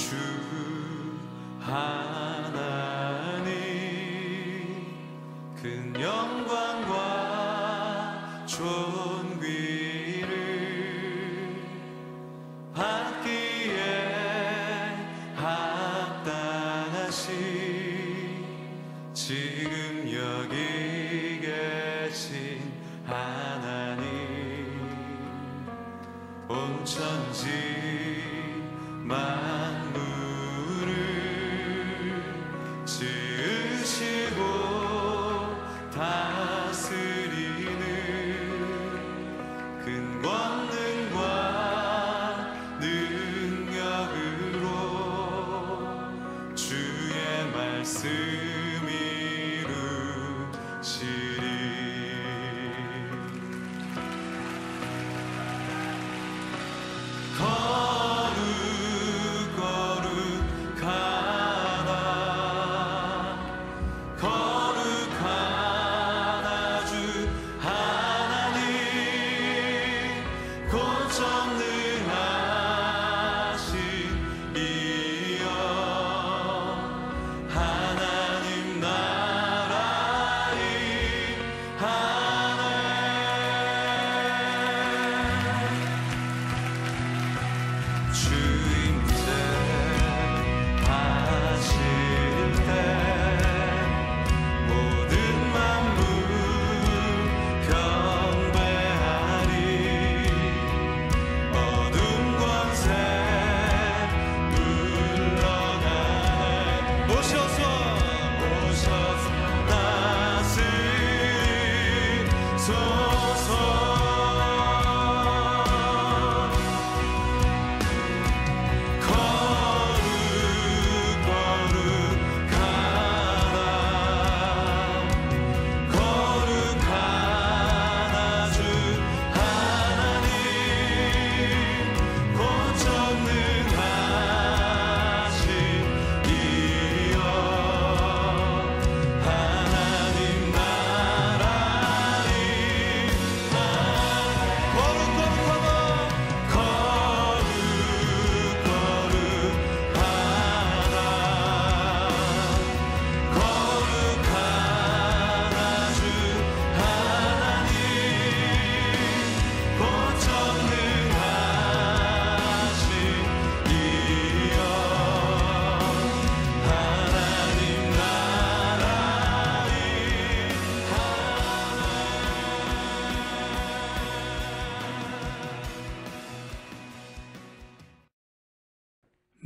주 하나님 큰 영광과 존귀를 받기에 합당하신 지금 여기 계신 하나님 온 천지 만물을 지으시고 다스리는 큰 권능과 능력으로 주의 말씀 이루시리.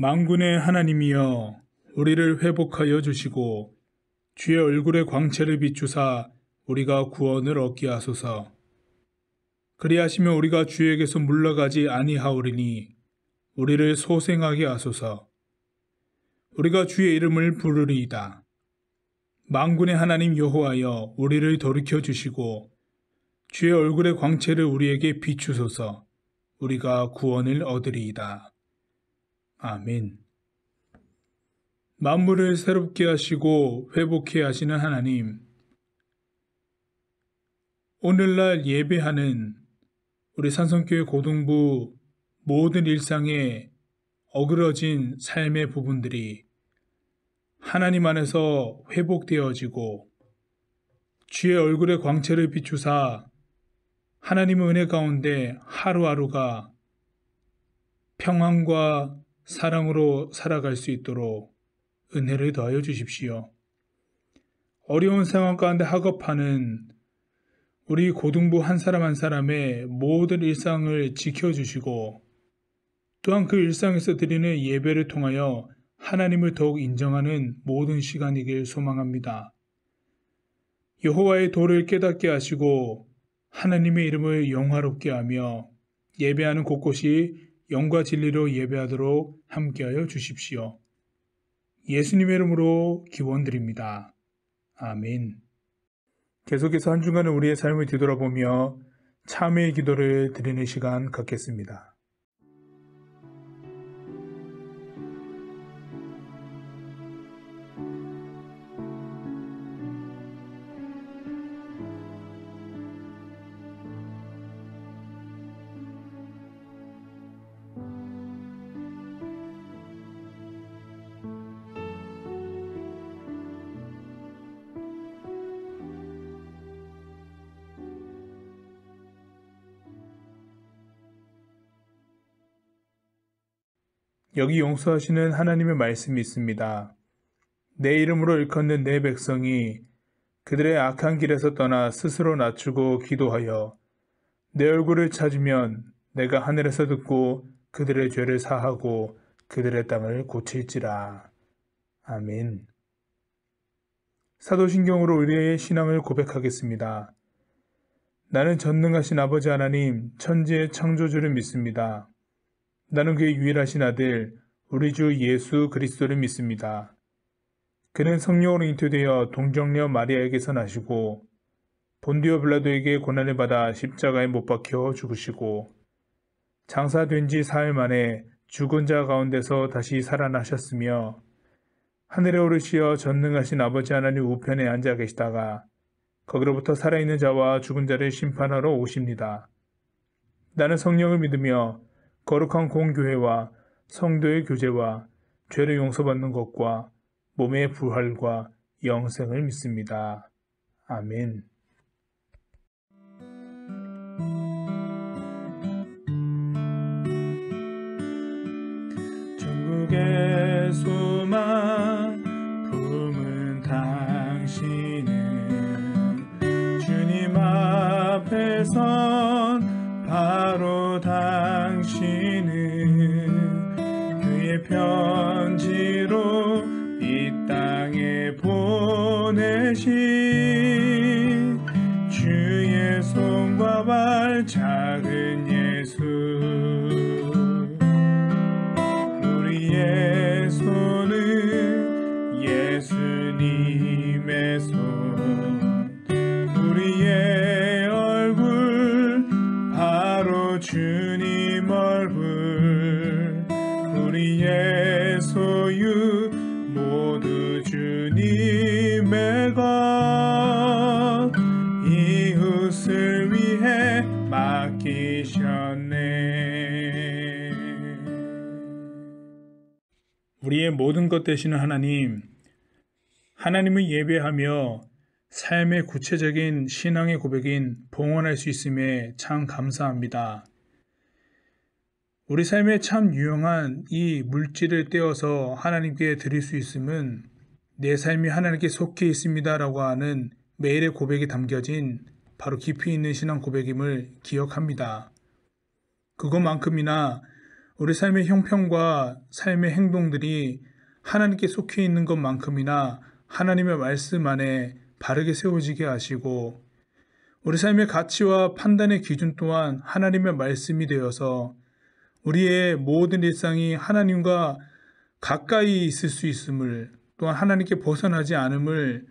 만군의 하나님이여 우리를 회복하여 주시고 주의 얼굴의 광채를 비추사 우리가 구원을 얻게 하소서. 그리하시면 우리가 주에게서 물러가지 아니하오리니 우리를 소생하게 하소서. 우리가 주의 이름을 부르리이다. 만군의 하나님 여호와여 우리를 돌이켜 주시고 주의 얼굴의 광채를 우리에게 비추소서. 우리가 구원을 얻으리이다. 아멘. 만물을 새롭게 하시고 회복해 하시는 하나님, 오늘날 예배하는 우리 산성교회 고등부 모든 일상에 어그러진 삶의 부분들이 하나님 안에서 회복되어지고 주의 얼굴의 광채를 비추사 하나님의 은혜 가운데 하루하루가 평안과 사랑으로 살아갈 수 있도록 은혜를 더하여 주십시오. 어려운 상황 가운데 학업하는 우리 고등부 한 사람 한 사람의 모든 일상을 지켜주시고 또한 그 일상에서 드리는 예배를 통하여 하나님을 더욱 인정하는 모든 시간이길 소망합니다. 여호와의 도를 깨닫게 하시고 하나님의 이름을 영화롭게 하며 예배하는 곳곳이 영과 진리로 예배하도록 함께하여 주십시오. 예수님의 이름으로 기원드립니다. 아멘. 계속해서 한 주간은 우리의 삶을 뒤돌아보며 참회의 기도를 드리는 시간 갖겠습니다. 여기 용서하시는 하나님의 말씀이 있습니다. 내 이름으로 일컫는 내 백성이 그들의 악한 길에서 떠나 스스로 낮추고 기도하여 내 얼굴을 찾으면 내가 하늘에서 듣고 그들의 죄를 사하고 그들의 땅을 고칠지라. 아멘. 사도신경으로 우리의 신앙을 고백하겠습니다. 나는 전능하신 아버지 하나님, 천지의 창조주를 믿습니다. 나는 그의 유일하신 아들, 우리 주 예수 그리스도를 믿습니다. 그는 성령으로 잉태되어 동정녀 마리아에게서 나시고 본디오 빌라도에게 고난을 받아 십자가에 못 박혀 죽으시고 장사된 지 사흘 만에 죽은 자 가운데서 다시 살아나셨으며 하늘에 오르시어 전능하신 아버지 하나님 우편에 앉아 계시다가 거기로부터 살아있는 자와 죽은 자를 심판하러 오십니다. 나는 성령을 믿으며 거룩한 공교회와 성도의 교제와 죄를 용서받는 것과 몸의 부활과 영생을 믿습니다. 아멘. 천국의 소망 품은 당신은 주님 앞에 선 바로 당신은 그의 편지로 이 땅에 보내신 주의 손과 발 작은 예수 우리의 손은 예수님의 손 우리의 얼굴 바로 주님 얼굴 우리의 소유 모두 주님의 것 이웃을 위해 맡기셨네. 우리의 모든 것 되시는 하나님, 하나님을 예배하며 삶의 구체적인 신앙의 고백인 봉헌할 수 있음에 참 감사합니다. 우리 삶에 참 유용한 이 물질을 떼어서 하나님께 드릴 수 있음은 내 삶이 하나님께 속해 있습니다라고 하는 매일의 고백이 담겨진 바로 깊이 있는 신앙 고백임을 기억합니다. 그것만큼이나 우리 삶의 형편과 삶의 행동들이 하나님께 속해 있는 것만큼이나 하나님의 말씀 안에 바르게 세워지게 하시고 우리 삶의 가치와 판단의 기준 또한 하나님의 말씀이 되어서 우리의 모든 일상이 하나님과 가까이 있을 수 있음을 또한 하나님께 벗어나지 않음을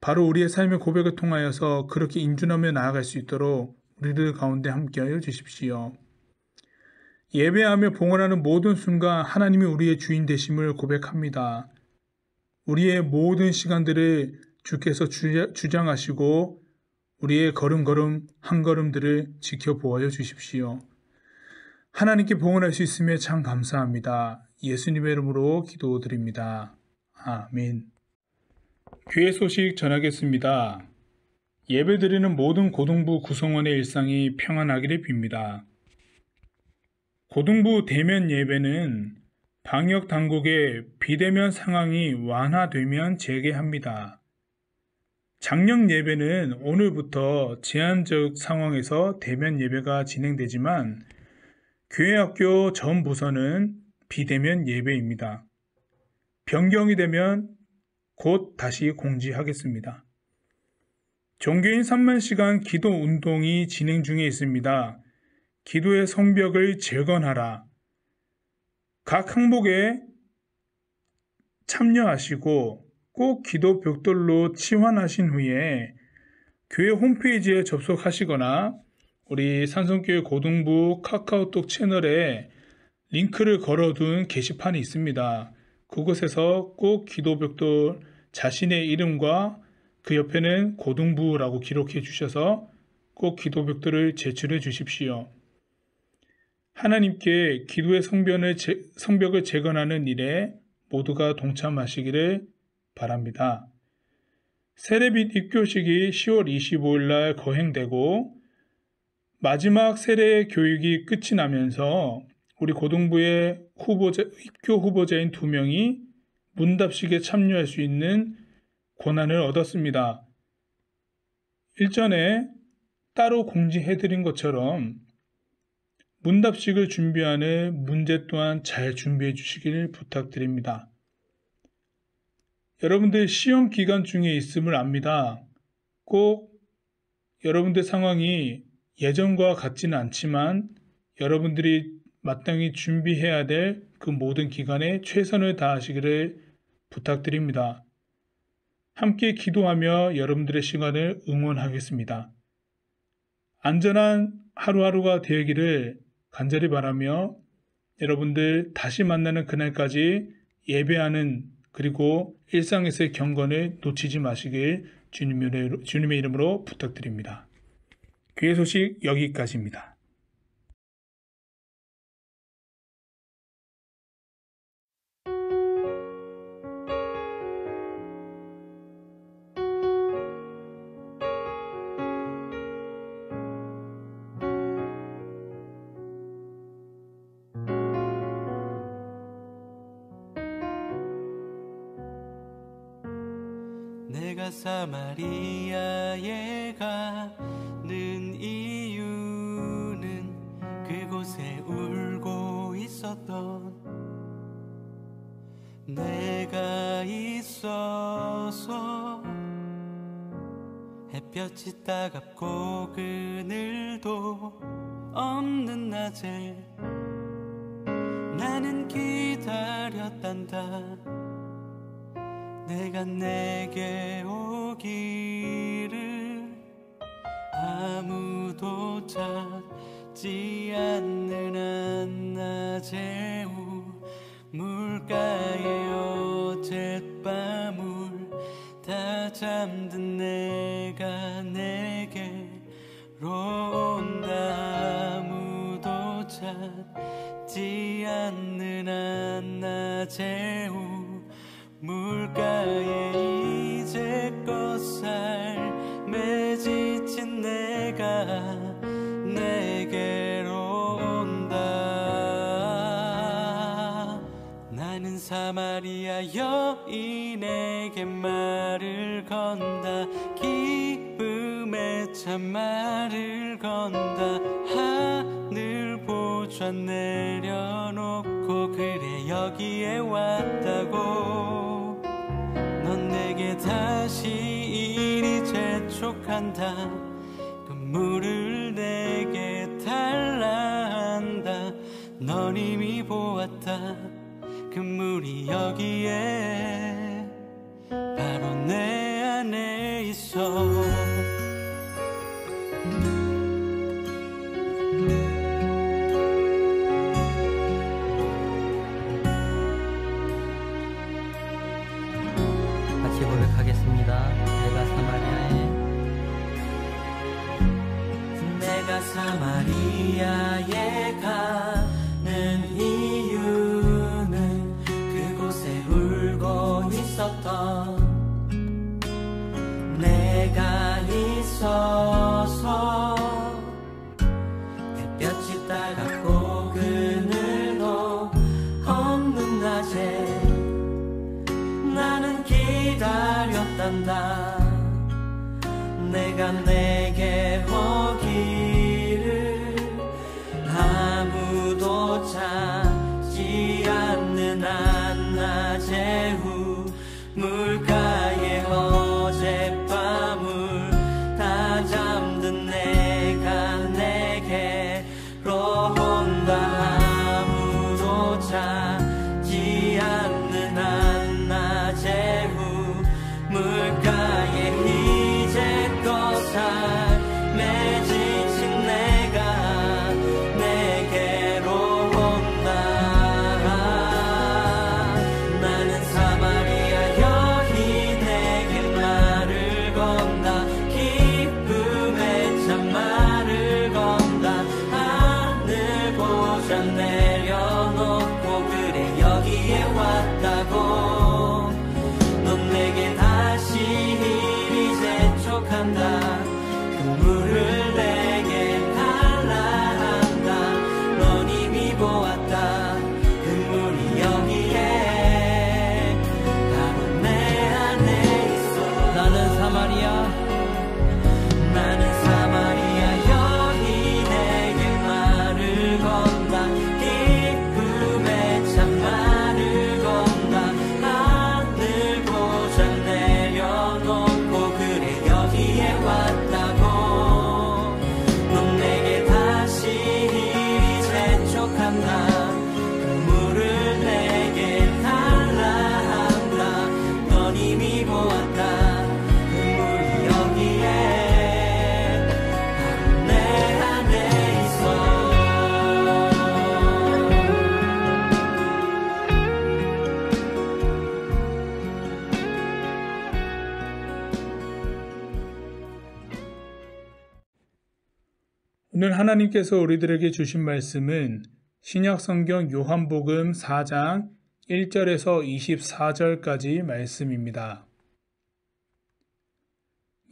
바로 우리의 삶의 고백을 통하여서 그렇게 인준하며 나아갈 수 있도록 우리들 가운데 함께하여 주십시오. 예배하며 봉헌하는 모든 순간 하나님이 우리의 주인 되심을 고백합니다. 우리의 모든 시간들을 주께서 주장하시고 우리의 걸음걸음 한 걸음들을 지켜보아여 주십시오. 하나님께 봉헌할 수 있음에 참 감사합니다. 예수님의 이름으로 기도드립니다. 아멘. 교회 소식 전하겠습니다. 예배드리는 모든 고등부 구성원의 일상이 평안하기를 빕니다. 고등부 대면 예배는 방역 당국의 비대면 상황이 완화되면 재개합니다. 장령 예배는 오늘부터 제한적 상황에서 대면 예배가 진행되지만 교회학교 전 부서는 비대면 예배입니다. 변경이 되면 곧 다시 공지하겠습니다. 종교인 3만 시간 기도 운동이 진행 중에 있습니다. 기도의 성벽을 재건하라. 각 항목에 참여하시고 꼭 기도 벽돌로 치환하신 후에 교회 홈페이지에 접속하시거나 우리 산성교회 고등부 카카오톡 채널에 링크를 걸어둔 게시판이 있습니다. 그곳에서 꼭 기도 벽돌 자신의 이름과 그 옆에는 고등부라고 기록해 주셔서 꼭 기도 벽돌을 제출해 주십시오. 하나님께 기도의 성벽을 재건하는 일에 모두가 동참하시기를 바랍니다. 세례빛 입교식이 10월 25일 날 거행되고 마지막 세례 교육이 끝이 나면서 우리 고등부의 입교 후보자인 2명이 문답식에 참여할 수 있는 권한을 얻었습니다. 일전에 따로 공지해드린 것처럼 문답식을 준비하는 문제 또한 잘 준비해 주시길 부탁드립니다. 여러분들 시험 기간 중에 있음을 압니다. 꼭 여러분들 상황이 예전과 같지는 않지만 여러분들이 마땅히 준비해야 될 그 모든 기간에 최선을 다하시기를 부탁드립니다. 함께 기도하며 여러분들의 시간을 응원하겠습니다. 안전한 하루하루가 되기를 간절히 바라며 여러분들 다시 만나는 그날까지 예배하는 그리고 일상에서의 경건을 놓치지 마시길 주님의 이름으로 부탁드립니다. 교회 소식 여기까지입니다. 내가 사마리아에 가는 이유는 그곳에 울고 있었던 내가 있어서 햇볕이 따갑고 그늘도 없는 낮에 나는 기다렸단다. 내가 내게 오기를 아무도 찾지 않는 한낮의 우물가에 어젯밤을 다 잠든 내가 내게로 온다. 아무도 찾지 않는 한낮의 물가에 이제껏 삶에 지친 내가 내게로 온다. 나는 사마리아 여인에게 말을 건다. 기쁨의 참말을 건다. 하늘 보좌 내려놓고 그래 여기에 왔다고. 넌 내게 다시 이리 재촉한다. 눈물을 내게 달라 한다. 넌 이미 보았다. 그 물이 여기에 바로 내 안에 있어. 사마리아에 가는 이유는 그곳에 울고 있었던 내가 있어서 햇볕이 따갑고 그늘도 없는 낮에 나는 기다렸단다. 내가 내게 오기를 아무도 찾지 않는 한낮의 우물가에 어젯밤을 다 잠 오늘 하나님께서 우리들에게 주신 말씀은 신약성경 요한복음 4장 1절에서 24절까지 말씀입니다.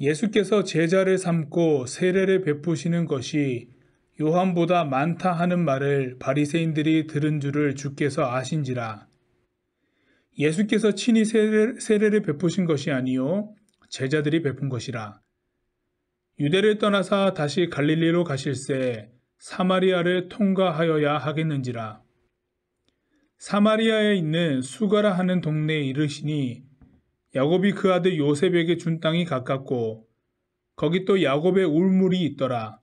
예수께서 제자를 삼고 세례를 베푸시는 것이 요한보다 많다 하는 말을 바리새인들이 들은 줄을 주께서 아신지라. 예수께서 친히 세례를 베푸신 것이 아니요 제자들이 베푼 것이라. 유대를 떠나사 다시 갈릴리로 가실새 사마리아를 통과하여야 하겠는지라. 사마리아에 있는 수가라 하는 동네에 이르시니 야곱이 그 아들 요셉에게 준 땅이 가깝고 거기 또 야곱의 울물이 있더라.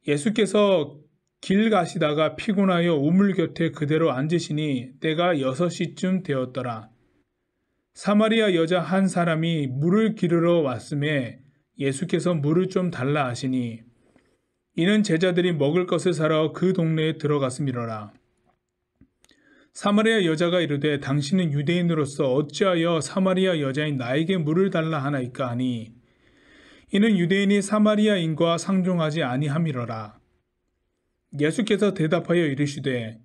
예수께서 길 가시다가 피곤하여 우물 곁에 그대로 앉으시니 때가 6시쯤 되었더라. 사마리아 여자 한 사람이 물을 기르러 왔음에 예수께서 물을 좀 달라 하시니 이는 제자들이 먹을 것을 사러 그 동네에 들어갔음이로라. 사마리아 여자가 이르되 당신은 유대인으로서 어찌하여 사마리아 여자인 나에게 물을 달라 하나이까 하니 이는 유대인이 사마리아인과 상종하지 아니함이로라. 예수께서 대답하여 이르시되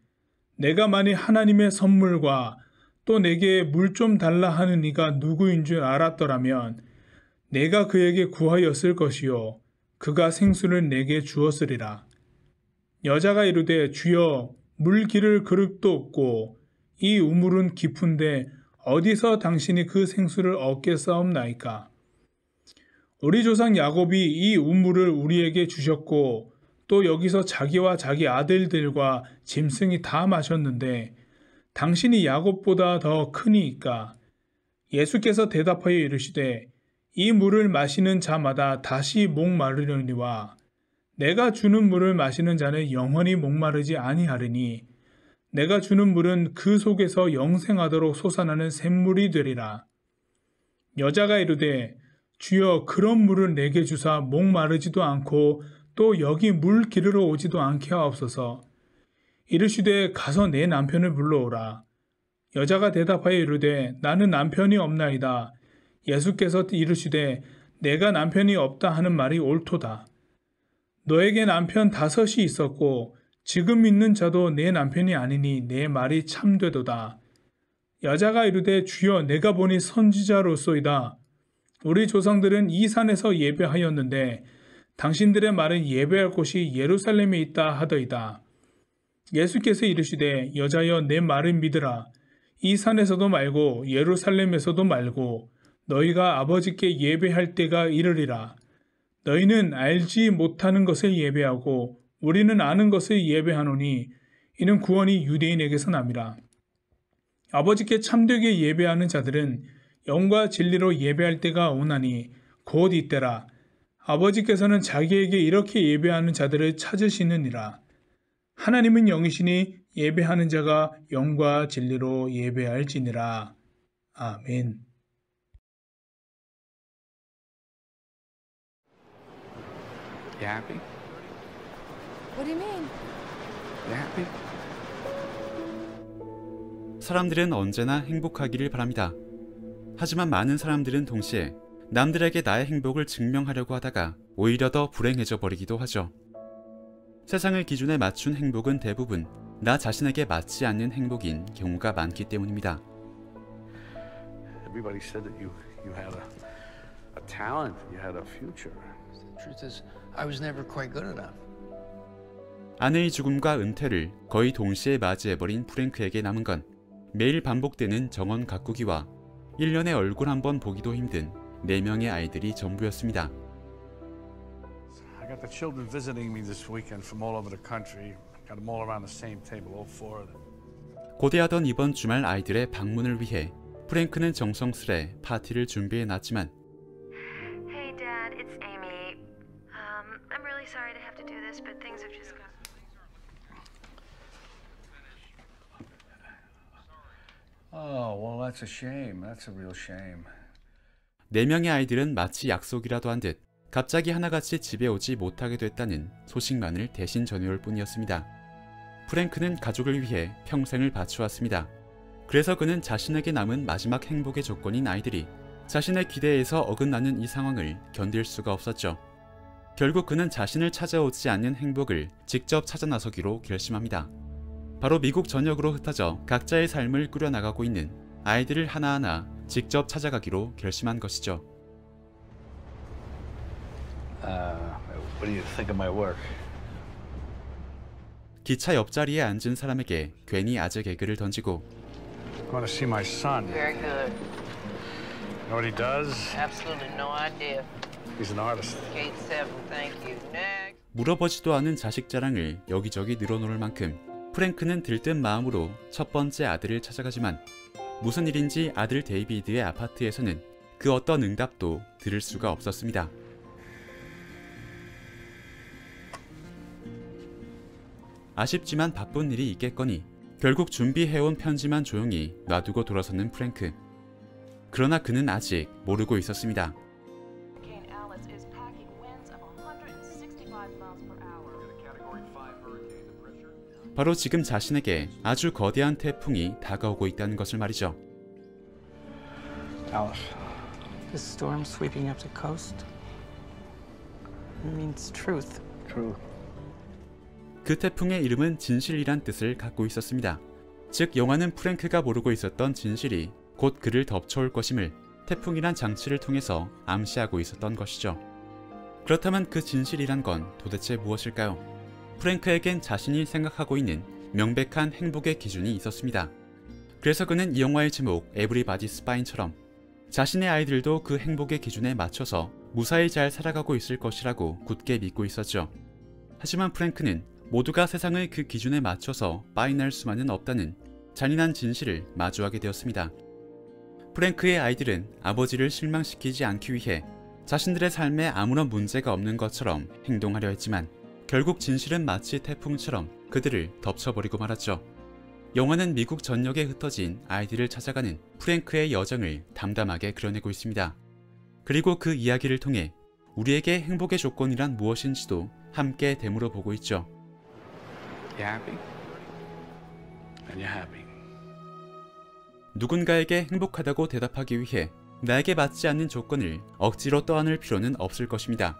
내가 만일 하나님의 선물과 또 내게 물 좀 달라 하는 이가 누구인 줄 알았더라면 내가 그에게 구하였을 것이요 그가 생수를 내게 주었으리라. 여자가 이르되 주여 물 기를 그릇도 없고 이 우물은 깊은데 어디서 당신이 그 생수를 얻겠사옵나이까. 우리 조상 야곱이 이 우물을 우리에게 주셨고 또 여기서 자기와 자기 아들들과 짐승이 다 마셨는데 당신이 야곱보다 더 크니이까. 예수께서 대답하여 이르시되 이 물을 마시는 자마다 다시 목마르려니와 내가 주는 물을 마시는 자는 영원히 목마르지 아니하리니 내가 주는 물은 그 속에서 영생하도록 솟아나는 샘물이 되리라. 여자가 이르되 주여 그런 물을 내게 주사 목마르지도 않고 또 여기 물 기르러 오지도 않게 하옵소서. 이르시되 가서 내 남편을 불러오라. 여자가 대답하여 이르되 나는 남편이 없나이다. 예수께서 이르시되 내가 남편이 없다 하는 말이 옳도다. 너에게 남편 5이 있었고 지금 있는 자도 내 남편이 아니니 내 말이 참되도다. 여자가 이르되 주여 내가 보니 선지자로소이다. 우리 조상들은 이 산에서 예배하였는데 당신들의 말은 예배할 곳이 예루살렘에 있다 하더이다. 예수께서 이르시되 여자여 내 말을 믿으라. 이 산에서도 말고 예루살렘에서도 말고 너희가 아버지께 예배할 때가 이르리라. 너희는 알지 못하는 것을 예배하고 우리는 아는 것을 예배하노니 이는 구원이 유대인에게서 남이라. 아버지께 참되게 예배하는 자들은 영과 진리로 예배할 때가 오나니 곧 이때라. 아버지께서는 자기에게 이렇게 예배하는 자들을 찾으시느니라. 하나님은 영이시니 예배하는 자가 영과 진리로 예배할지니라. 아멘. You happy? What do you mean? You happy? 사람들은 언제나 행복하기를 바랍니다. 하지만 많은 사람들은 동시에 남들에게 나의 행복을 증명하려고 하다가 오히려 더 불행해져 버리기도 하죠. 세상을 기준에 맞춘 행복은 대부분 나 자신에게 맞지 않는 행복인 경우가 많기 때문입니다. Everybody said that you had a talent, you had a future. The truth is, I was never quite good enough. 아내의 죽음과 은퇴를 거의 동시에 맞이해버린 프랭크에게 남은 건 매일 반복되는 정원 가꾸기와 1년에 얼굴 한 번 보기도 힘든 4명의 아이들이 전부였습니다. I got the children visiting me this weekend from all over the country. Got them all around the same table, all 4 of them. 고대하던 이번 주말 아이들의 방문을 위해 프랭크는 정성스레 파티를 준비해놨지만 Hey Dad, it's Amy. I'm really sorry to have to do this, but things have just got... Oh, well, that's a shame. That's a real shame. 4명의 아이들은 마치 약속이라도 한 듯 갑자기 하나같이 집에 오지 못하게 됐다는 소식만을 대신 전해올 뿐이었습니다. 프랭크는 가족을 위해 평생을 바쳐왔습니다. 그래서 그는 자신에게 남은 마지막 행복의 조건인 아이들이 자신의 기대에서 어긋나는 이 상황을 견딜 수가 없었죠. 결국 그는 자신을 찾아오지 않는 행복을 직접 찾아 나서기로 결심합니다. 바로 미국 전역으로 흩어져 각자의 삶을 꾸려나가고 있는 아이들을 하나하나 직접 찾아가기로 결심한 것이죠. What do you think of my work? 기차 옆자리에 앉은 사람에게 괜히 아재 개그를 던지고 I want to see my son. Very good. You know what he does? Absolutely no idea. He's an artist. Gate 7, thank you. Next. 물어보지도 않은 자식 자랑을 여기저기 늘어놓을 만큼 프랭크는 들뜬 마음으로 첫 번째 아들을 찾아가지만 무슨 일인지 아들 데이비드의 아파트에서는 그 어떤 응답도 들을 수가 없었습니다. 아쉽지만 바쁜 일이 있겠거니 결국 준비해온 편지만 조용히 놔두고 돌아서는 프랭크. 그러나 그는 아직 모르고 있었습니다. 바로 지금 자신에게 아주 거대한 태풍이 다가오고 있다는 것을 말이죠. Alice. The storm sweeping up the coast. It means truth. Truth. 그 태풍의 이름은 진실이란 뜻을 갖고 있었습니다. 즉 영화는 프랭크가 모르고 있었던 진실이 곧 그를 덮쳐올 것임을 태풍이란 장치를 통해서 암시하고 있었던 것이죠. 그렇다면 그 진실이란 건 도대체 무엇일까요? 프랭크에겐 자신이 생각하고 있는 명백한 행복의 기준이 있었습니다. 그래서 그는 이 영화의 제목 Everybody's Fine처럼 자신의 아이들도 그 행복의 기준에 맞춰서 무사히 잘 살아가고 있을 것이라고 굳게 믿고 있었죠. 하지만 프랭크는 모두가 세상을 그 기준에 맞춰서 파인할 수만은 없다는 잔인한 진실을 마주하게 되었습니다. 프랭크의 아이들은 아버지를 실망시키지 않기 위해 자신들의 삶에 아무런 문제가 없는 것처럼 행동하려 했지만 결국 진실은 마치 태풍처럼 그들을 덮쳐버리고 말았죠. 영화는 미국 전역에 흩어진 아이들을 찾아가는 프랭크의 여정을 담담하게 그려내고 있습니다. 그리고 그 이야기를 통해 우리에게 행복의 조건이란 무엇인지도 함께 되물어 보고 있죠. You happy? And you're happy. 누군가에게 행복하다고 대답하기 위해 나에게 맞지 않는 조건을 억지로 떠안을 필요는 없을 것입니다.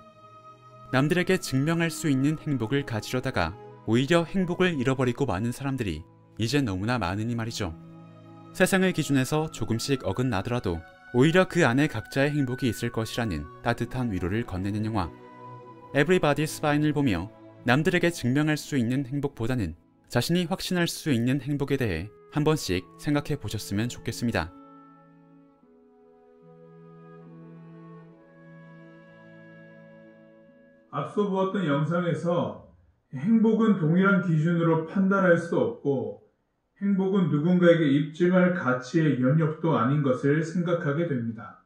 남들에게 증명할 수 있는 행복을 가지려다가 오히려 행복을 잃어버리고 많은 사람들이 이제 너무나 많으니 말이죠. 세상의 기준에서 조금씩 어긋나더라도 오히려 그 안에 각자의 행복이 있을 것이라는 따뜻한 위로를 건네는 영화 Everybody's Fine을 보며 남들에게 증명할 수 있는 행복보다는 자신이 확신할 수 있는 행복에 대해 한 번씩 생각해 보셨으면 좋겠습니다. 앞서 보았던 영상에서 행복은 동일한 기준으로 판단할 수 없고 행복은 누군가에게 입증할 가치의 영역도 아닌 것을 생각하게 됩니다.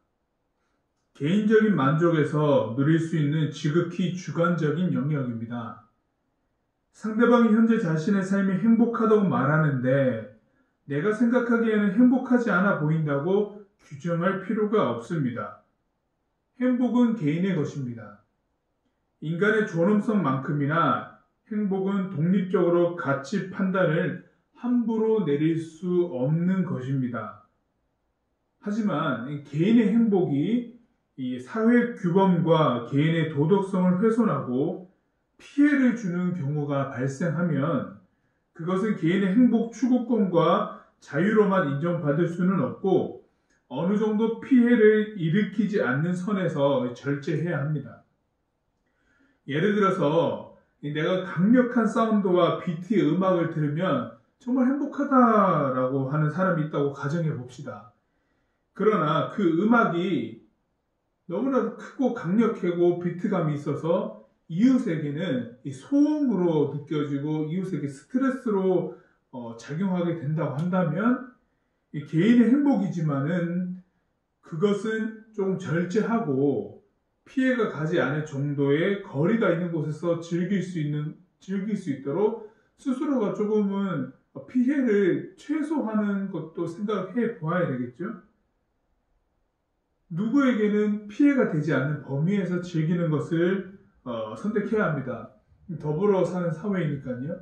개인적인 만족에서 누릴 수 있는 지극히 주관적인 영역입니다. 상대방이 현재 자신의 삶이 행복하다고 말하는데 내가 생각하기에는 행복하지 않아 보인다고 규정할 필요가 없습니다. 행복은 개인의 것입니다. 인간의 존엄성만큼이나 행복은 독립적으로 가치 판단을 함부로 내릴 수 없는 것입니다. 하지만 개인의 행복이 이 사회 규범과 개인의 도덕성을 훼손하고 피해를 주는 경우가 발생하면 그것은 개인의 행복 추구권과 자유로만 인정받을 수는 없고 어느 정도 피해를 일으키지 않는 선에서 절제해야 합니다. 예를 들어서 내가 강력한 사운드와 비트의 음악을 들으면 정말 행복하다라고 하는 사람이 있다고 가정해 봅시다. 그러나 그 음악이 너무나 크고 강력하고 비트감이 있어서 이웃에게는 소음으로 느껴지고 이웃에게 스트레스로 작용하게 된다고 한다면 개인의 행복이지만은 그것은 좀 절제하고 피해가 가지 않을 정도의 거리가 있는 곳에서 즐길 수 있도록 스스로가 조금은 피해를 최소화하는 것도 생각해 보아야 되겠죠. 누구에게는 피해가 되지 않는 범위에서 즐기는 것을 선택해야 합니다. 더불어 사는 사회이니까요.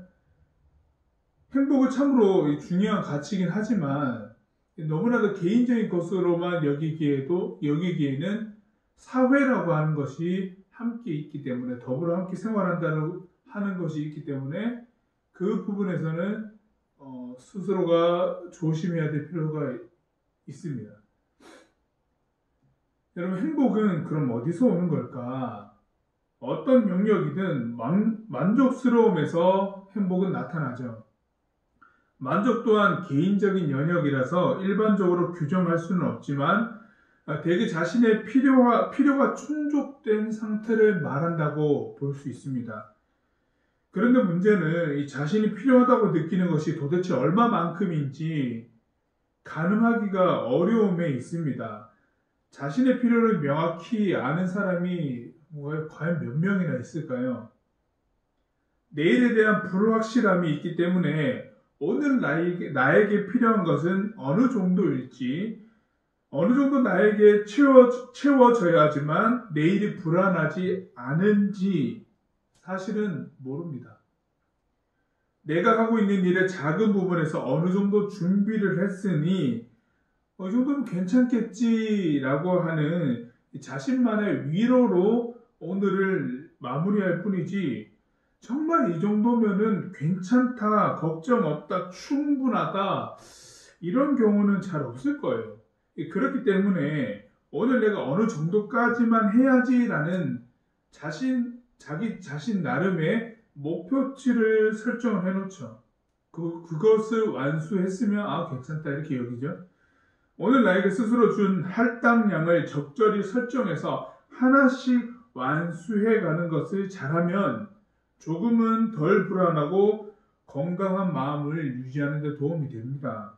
행복은 참으로 중요한 가치이긴 하지만 너무나도 개인적인 것으로만 여기기에는 사회라고 하는 것이 함께 있기 때문에 더불어 함께 생활한다는 하는 것이 있기 때문에 그 부분에서는 스스로가 조심해야 될 필요가 있습니다. 여러분, 행복은 그럼 어디서 오는 걸까? 어떤 영역이든 만족스러움에서 행복은 나타나죠. 만족 또한 개인적인 영역이라서 일반적으로 규정할 수는 없지만 대개 자신의 필요가 충족된 상태를 말한다고 볼 수 있습니다. 그런데 문제는 이 자신이 필요하다고 느끼는 것이 도대체 얼마만큼인지 가늠하기가 어려움에 있습니다. 자신의 필요를 명확히 아는 사람이 과연 몇 명이나 있을까요? 내일에 대한 불확실함이 있기 때문에 오늘 나에게 필요한 것은 어느 정도일지, 어느 정도 나에게 채워져야 하지만 내일이 불안하지 않은지 사실은 모릅니다. 내가 하고 있는 일의 작은 부분에서 어느 정도 준비를 했으니 이 정도면 괜찮겠지라고 하는 자신만의 위로로 오늘을 마무리할 뿐이지 정말 이 정도면은 괜찮다, 걱정 없다, 충분하다 이런 경우는 잘 없을 거예요. 그렇기 때문에 오늘 내가 어느 정도까지만 해야지라는 자기 자신 나름의 목표치를 설정을 해놓죠. 그것을 완수했으면 괜찮다 이렇게 여기죠. 오늘 나에게 스스로 준 할당량을 적절히 설정해서 하나씩 완수해가는 것을 잘하면 조금은 덜 불안하고 건강한 마음을 유지하는 데 도움이 됩니다.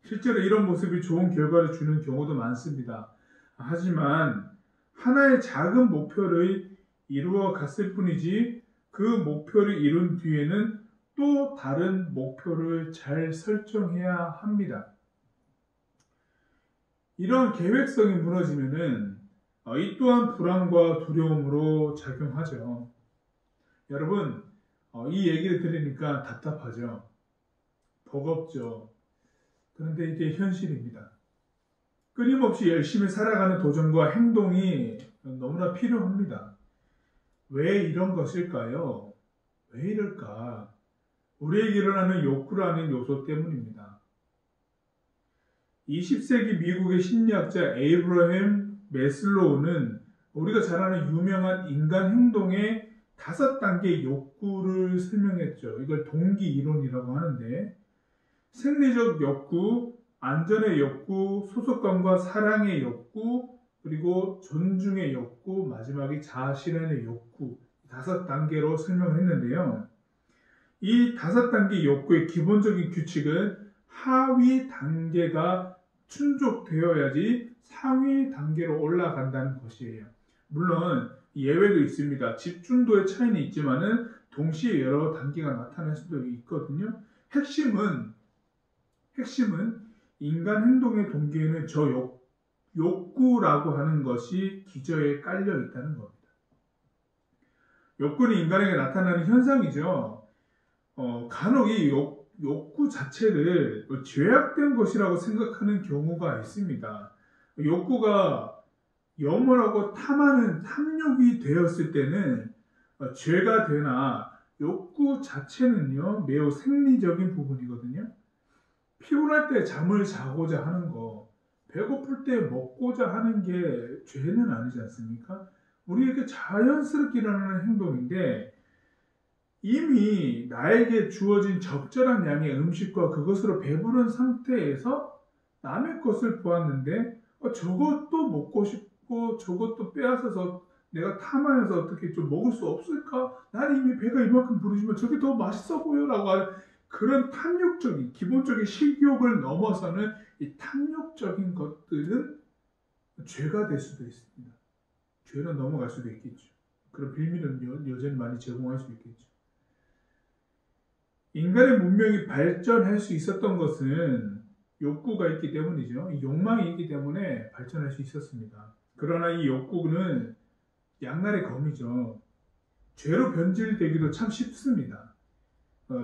실제로 이런 모습이 좋은 결과를 주는 경우도 많습니다. 하지만 하나의 작은 목표를 이루어 갔을 뿐이지 그 목표를 이룬 뒤에는 또 다른 목표를 잘 설정해야 합니다. 이런 계획성이 무너지면은 이 또한 불안과 두려움으로 작용하죠. 여러분, 이 얘기를 들으니까 답답하죠. 버겁죠. 그런데 이게 현실입니다. 끊임없이 열심히 살아가는 도전과 행동이 너무나 필요합니다. 왜 이런 것일까요? 왜 이럴까? 우리에게 일어나는 욕구라는 요소 때문입니다. 20세기 미국의 심리학자 에이브러햄 매슬로우는 우리가 잘 아는 유명한 인간 행동의 5단계 욕구를 설명했죠. 이걸 동기 이론이라고 하는데 생리적 욕구, 안전의 욕구, 소속감과 사랑의 욕구, 그리고 존중의 욕구, 마지막이 자아실현의 욕구 5단계로 설명을 했는데요. 이 5단계 욕구의 기본적인 규칙은 하위 단계가 충족되어야지 상위 단계로 올라간다는 것이에요. 물론 예외도 있습니다. 집중도의 차이는 있지만은 동시에 여러 단계가 나타날 수도 있거든요. 핵심은 인간 행동의 동기에는 저 욕구라고 하는 것이 기저에 깔려 있다는 겁니다. 욕구는 인간에게 나타나는 현상이죠. 간혹 이 욕구 자체를 죄악된 것이라고 생각하는 경우가 있습니다. 욕구가 염원하고 탐하는 탐욕이 되었을 때는 죄가 되나 욕구 자체는요 매우 생리적인 부분이거든요. 피곤할 때 잠을 자고자 하는 거, 배고플 때 먹고자 하는 게 죄는 아니지 않습니까? 우리에게 자연스럽게 일어나는 행동인데 이미 나에게 주어진 적절한 양의 음식과 그것으로 배부른 상태에서 남의 것을 보았는데 저것도 먹고 싶고 저것도 빼앗아서 내가 탐하여서 어떻게 좀 먹을 수 없을까? 나는 이미 배가 이만큼 부르지만 저게 더 맛있어 보여라고 하는 그런 탐욕적인 기본적인 식욕을 넘어서는 이 탐욕적인 것들은 죄가 될 수도 있습니다. 죄로 넘어갈 수도 있겠죠. 그런 빌미는 여전히 많이 제공할 수 있겠죠. 인간의 문명이 발전할 수 있었던 것은 욕구가 있기 때문이죠. 이 욕망이 있기 때문에 발전할 수 있었습니다. 그러나 이 욕구는 양날의 검이죠. 죄로 변질되기도 참 쉽습니다.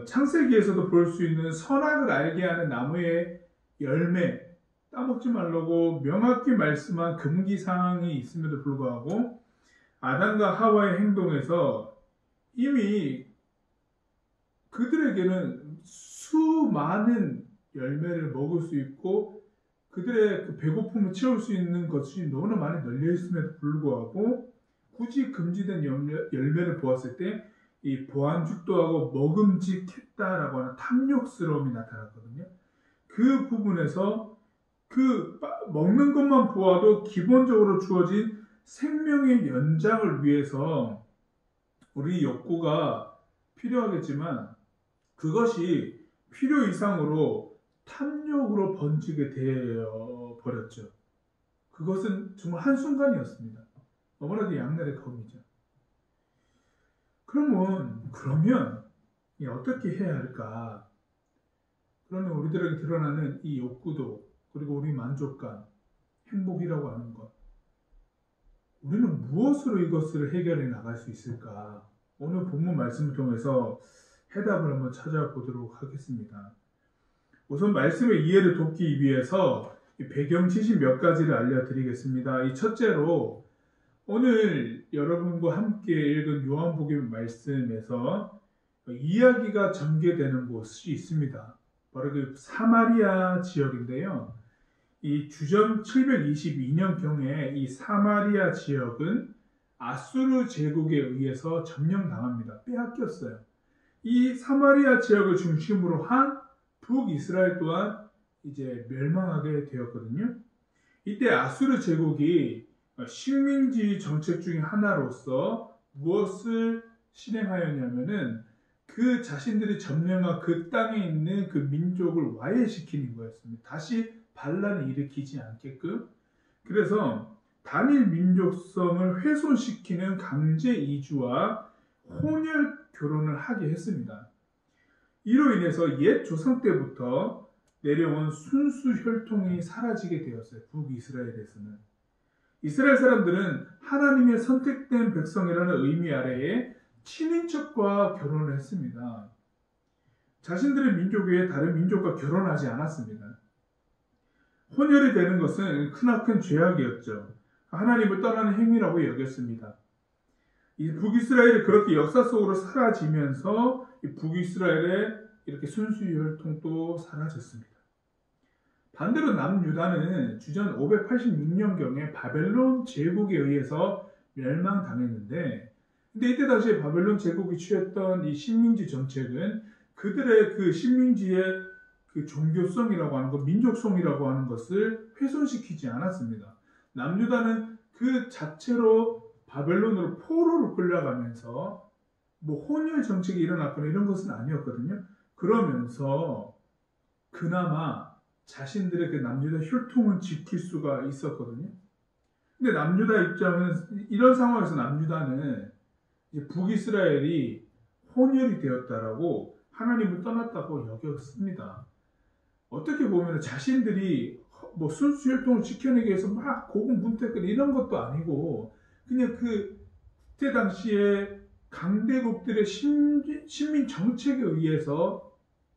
창세기에서도 볼 수 있는 선악을 알게 하는 나무의 열매, 따먹지 말라고 명확히 말씀한 금기사항이 있음에도 불구하고 아담과 하와의 행동에서 이미 그들에게는 수많은 열매를 먹을 수 있고 그들의 그 배고픔을 채울 수 있는 것이 너무나 많이 널려 있음에도 불구하고 굳이 금지된 열매를 보았을 때 이 보안죽도하고 먹음직했다라고 하는 탐욕스러움이 나타났거든요. 그 부분에서 그 먹는 것만 보아도 기본적으로 주어진 생명의 연장을 위해서 우리 욕구가 필요하겠지만 그것이 필요 이상으로 탐욕으로 번지게 되어 버렸죠. 그것은 정말 한순간이었습니다. 너무나도 양날의 검이죠. 그러면 어떻게 해야 할까? 그러면 우리들에게 드러나는 이 욕구도 그리고 우리 만족감, 행복이라고 하는 것 우리는 무엇으로 이것을 해결해 나갈 수 있을까? 오늘 본문 말씀을 통해서 해답을 한번 찾아보도록 하겠습니다. 우선 말씀의 이해를 돕기 위해서 배경 지식 몇 가지를 알려드리겠습니다. 이 첫째로 오늘 여러분과 함께 읽은 요한복음 말씀에서 이야기가 전개되는 곳이 있습니다. 바로 그 사마리아 지역인데요. 이 주전 722년경에 이 사마리아 지역은 아수르 제국에 의해서 점령당합니다. 빼앗겼어요. 이 사마리아 지역을 중심으로 한 북이스라엘 또한 이제 멸망하게 되었거든요. 이때 아수르 제국이 식민지 정책 중에 하나로서 무엇을 실행하였냐면은 그 자신들이 점령한 그 땅에 있는 그 민족을 와해시키는 거였습니다. 다시 반란을 일으키지 않게끔. 그래서 단일 민족성을 훼손시키는 강제 이주와 혼혈 결혼을 하게 했습니다. 이로 인해서 옛 조상 때부터 내려온 순수 혈통이 사라지게 되었어요. 북이스라엘에서는. 이스라엘 사람들은 하나님의 선택된 백성이라는 의미 아래에 친인척과 결혼을 했습니다. 자신들의 민족 외에 다른 민족과 결혼하지 않았습니다. 혼혈이 되는 것은 크나큰 죄악이었죠. 하나님을 떠나는 행위라고 여겼습니다. 이 북이스라엘이 그렇게 역사 속으로 사라지면서 이 북이스라엘의 이렇게 순수 혈통도 사라졌습니다. 반대로 남유다는 주전 586년경에 바벨론 제국에 의해서 멸망당했는데, 근데 이때 당시에 바벨론 제국이 취했던 이 식민지 정책은 그들의 그 식민지의 그 종교성이라고 하는 것, 민족성이라고 하는 것을 훼손시키지 않았습니다. 남유다는 그 자체로 바벨론으로 포로로 끌려가면서 뭐 혼혈 정책이 일어났거나 이런 것은 아니었거든요. 그러면서 그나마 자신들의 그 남유다 혈통은 지킬 수가 있었거든요. 근데 남유다 입장은 이런 상황에서 남유다는 이제 북이스라엘이 혼혈이 되었다라고 하나님을 떠났다고 여겼습니다. 어떻게 보면 자신들이 뭐 순수 혈통을 지켜내기 위해서 막 고군분투했거나 이런 것도 아니고 그냥 그때 당시에 강대국들의 식민 정책에 의해서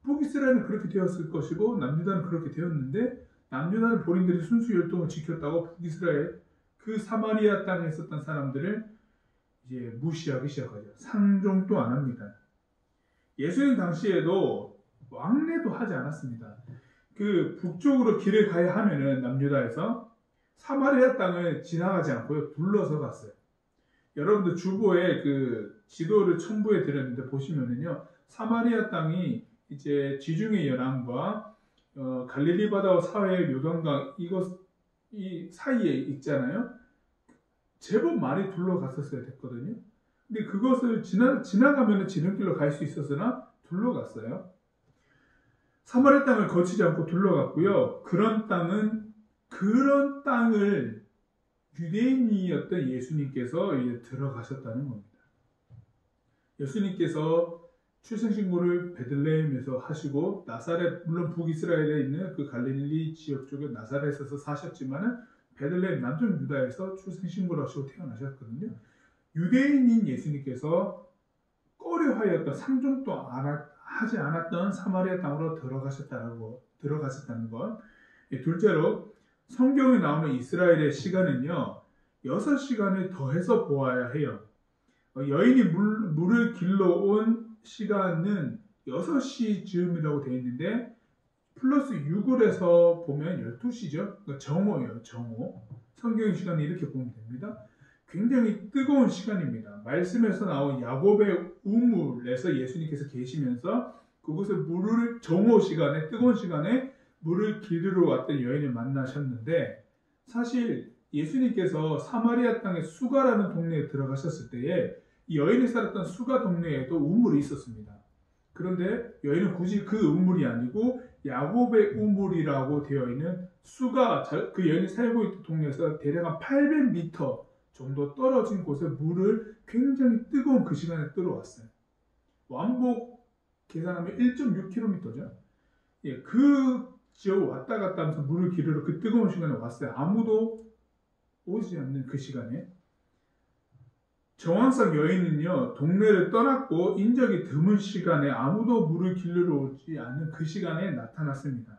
북이스라엘은 그렇게 되었을 것이고 남유다는 그렇게 되었는데 남유다는 본인들이 순수 혈통을 지켰다고 북이스라엘 그 사마리아 땅에 있었던 사람들을 이제 무시하기 시작하죠. 상종도 안 합니다. 예수님 당시에도 왕래도 하지 않았습니다. 그 북쪽으로 길을 가야 하면은 남유다에서 사마리아 땅을 지나가지 않고요. 둘러서 갔어요. 여러분들 주보에 그 지도를 첨부해 드렸는데 보시면은요. 사마리아 땅이 이제 지중해 연안과 갈릴리 바다와 사해 요단강 이 사이에 있잖아요. 제법 많이 둘러갔었어야 됐거든요. 근데 그것을 지나가면 지름길로 갈 수 있었으나 둘러갔어요. 사마리아 땅을 거치지 않고 둘러갔고요. 그런 땅을 유대인이었던 예수님께서 이제 들어가셨다는 겁니다. 예수님께서 출생신고를 베들레헴에서 하시고 나사렛, 물론 북이스라엘에 있는 그 갈릴리 지역 쪽에 나사렛에서 사셨지만은 베들레헴 남쪽 유다에서 출생신고를 하시고 태어나셨거든요. 유대인인 예수님께서 꺼려하였던 상종도 하지 않았던 사마리아 땅으로 들어가셨다는 것. 둘째로 성경에 나오는 이스라엘의 시간은요. 6시간을 더해서 보아야 해요. 여인이 물을 길러온 시간은 6시 즈음이라고 되어 있는데 플러스 6을 해서 보면 12시죠. 그러니까 정오예요. 정오. 성경 시간이 이렇게 보면 됩니다. 굉장히 뜨거운 시간입니다. 말씀에서 나온 야곱의 우물에서 예수님께서 계시면서 그곳에 물을 정오 시간에 뜨거운 시간에 물을 기르러 왔던 여인을 만나셨는데 사실 예수님께서 사마리아 땅의 수가라는 동네에 들어가셨을 때에 이 여인이 살았던 수가 동네에도 우물이 있었습니다. 그런데 여인은 굳이 그 우물이 아니고 야곱의 우물이라고 되어 있는 수가 그 여인이 살고 있던 동네에서 대략 한 800m 정도 떨어진 곳에 물을 굉장히 뜨거운 그 시간에 들어왔어요. 왕복 계산하면 1.6km죠. 예, 그 지역 왔다 갔다 하면서 물을 기르러 그 뜨거운 시간에 왔어요. 아무도 오지 않는 그 시간에. 정황상 여인은요, 동네를 떠났고 인적이 드문 시간에 아무도 물을 길르러 오지 않는 그 시간에 나타났습니다.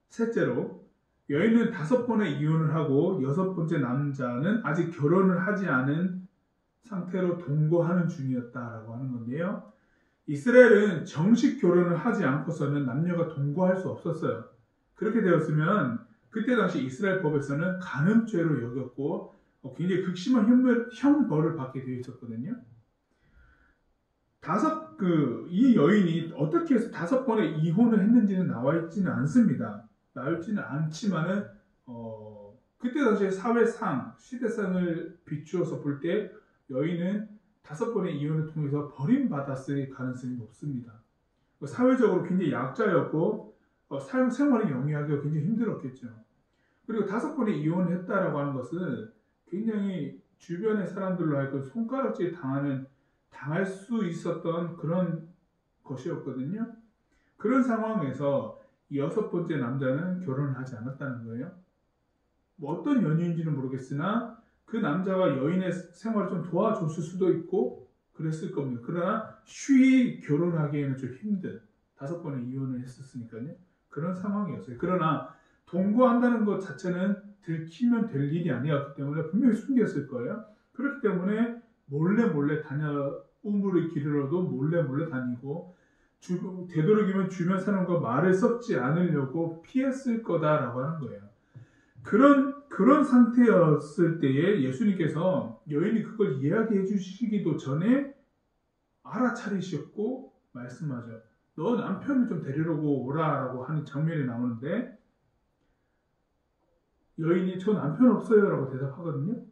셋째로, 여인은 5번의 이혼을 하고 6번째 남자는 아직 결혼을 하지 않은 상태로 동거하는 중이었다라고 하는 건데요. 이스라엘은 정식 결혼을 하지 않고서는 남녀가 동거할 수 없었어요. 그렇게 되었으면 그때 당시 이스라엘 법에서는 간음죄로 여겼고 굉장히 극심한 형벌을 받게 되어 있었거든요. 이 여인이 어떻게 해서 5번의 이혼을 했는지는 나와 있지는 않습니다. 나와 있지는 않지만은 그때 당시의 사회상, 시대상을 비추어서 볼 때 여인은 5번의 이혼을 통해서 버림받았을 가능성이 높습니다. 사회적으로 굉장히 약자였고 생활을 영위하기가 굉장히 힘들었겠죠. 그리고 5번의 이혼을 했다라고 하는 것은 굉장히 주변의 사람들로 하여금 손가락질 당할 수 있었던 그런 것이었거든요. 그런 상황에서 6번째 남자는 결혼을 하지 않았다는 거예요. 뭐 어떤 연유인지는 모르겠으나 그 남자가 여인의 생활을 좀 도와줬을 수도 있고 그랬을 겁니다. 그러나 쉬이 결혼하기에는 좀 힘든 5번의 이혼을 했었으니까요. 그런 상황이었어요. 그러나 동거한다는 것 자체는 들키면 될 일이 아니었기 때문에 분명히 숨겼을 거예요. 그렇기 때문에 몰래 우물을 기르러도 몰래 다니고 되도록이면 주변 사람과 말을 섞지 않으려고 피했을 거다라고 하는 거예요. 그런 상태였을 때에 예수님께서 여인이 그걸 이야기해 주시기도 전에 알아차리셨고 말씀하죠. 너 남편을 좀 데리러 오라라고 하는 장면이 나오는데 여인이 저 남편 없어요 라고 대답하거든요.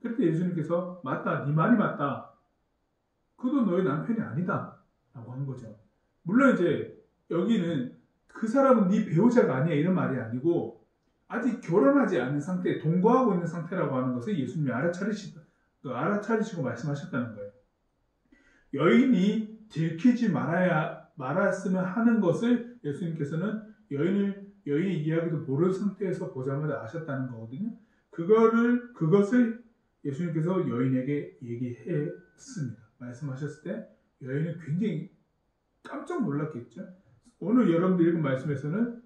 그때 예수님께서 맞다, 네 말이 맞다. 그도 너의 남편이 아니다 라고 한 거죠. 물론 이제 여기는 그 사람은 네 배우자가 아니야 이런 말이 아니고 아직 결혼하지 않은 상태, 동거하고 있는 상태라고 하는 것을 예수님이 알아차리시고 말씀하셨다는 거예요. 여인이 들키지 말았으면 하는 것을 예수님께서는 여인의 이야기도 모르는 상태에서 보자마자 아셨다는 거거든요. 그것을 예수님께서 여인에게 얘기했습니다. 말씀하셨을 때 여인은 굉장히 깜짝 놀랐겠죠. 오늘 여러분들 읽은 말씀에서는